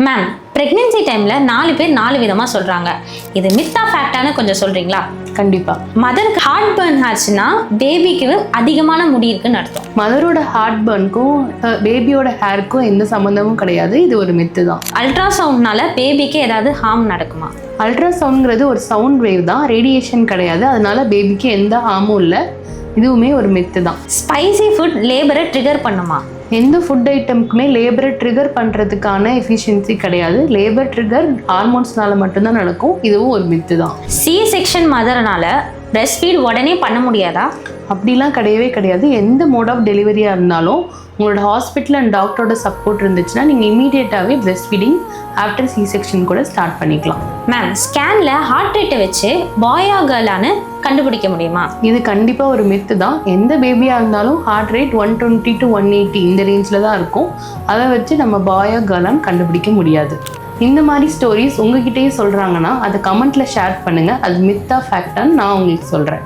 Ma'am, pregnancy டைம்ல 4 பேர் 4 விதமா சொல்றாங்க. இது மித்தா ஃபேக்டானு கொஞ்சம் சொல்றீங்களா? கண்டிப்பா. மதருக்கு ஹார்ட் பர்ன் ஆச்சுன்னா பேபிக்கு அதிகமான முடி இருக்குன்னு அர்த்தம். மதரோட ஹார்ட் பர்னுக்கும் பேபியோட ஹேருக்கும் எந்த சம்மந்தமும் கிடையாது. இது ஒரு மித்து தான். அல்ட்ராசவுண்ட்னால பேபிக்கு ஏதாவது ஹார்ம் நடக்குமா? அல்ட்ராசவுண்ட்ங்கிறது ஒரு சவுண்ட் வேவ் தான், ரேடியேஷன் கிடையாது. அதனால பேபிக்கு எந்த ஹார்மும் இல்லை. இதுவுமே ஒரு மித்து தான். ஸ்பைசி ஃபுட் லேபரை ட்ரிகர் பண்ணுமா? எந்த ஃபுட் ஐட்டமுக்குமே லேபரை ட்ரிகர் பண்ணுறதுக்கான எஃபிஷியன்சி கிடையாது. லேபர் ட்ரிகர் ஹார்மோன்ஸ்னால மட்டும்தான் நடக்கும். இதுவும் ஒரு மித்து தான். சி செக்ஷன் மதர்னால பிரெஸ்ட் ஃபீட் உடனே பண்ண முடியாதா? அப்படிலாம் கிடையவே கிடையாது. எந்த மோட் ஆஃப் டெலிவரியாக இருந்தாலும் உங்களோட ஹாஸ்பிட்டல் அண்ட் டாக்டரோட சப்போர்ட் இருந்துச்சுன்னா நீங்கள் இமீடியட்டாகவே breast feeding after C section கூட ஸ்டார்ட் பண்ணிக்கலாம். மேம், ஸ்கேனில் ஹார்ட் ரேட்டை வச்சு பாயா கேர்ளான்னு கண்டுபிடிக்க முடியுமா? இது கண்டிப்பாக ஒரு மித்து தான். எந்த பேபியாக இருந்தாலும் ஹார்ட் ரேட் 120 to 180 இந்த ரேஞ்சில் தான் இருக்கும். அதை வச்சு நம்ம பாயா கேர்ளான்னு கண்டுபிடிக்க முடியாது. இந்த மாதிரி ஸ்டோரிஸ் உங்ககிட்டயே சொல்கிறாங்கன்னா அதை கமெண்ட்டில் ஷேர் பண்ணுங்கள். அது மித்தா ஃபேக்டான்னு நான் உங்களுக்கு சொல்கிறேன்.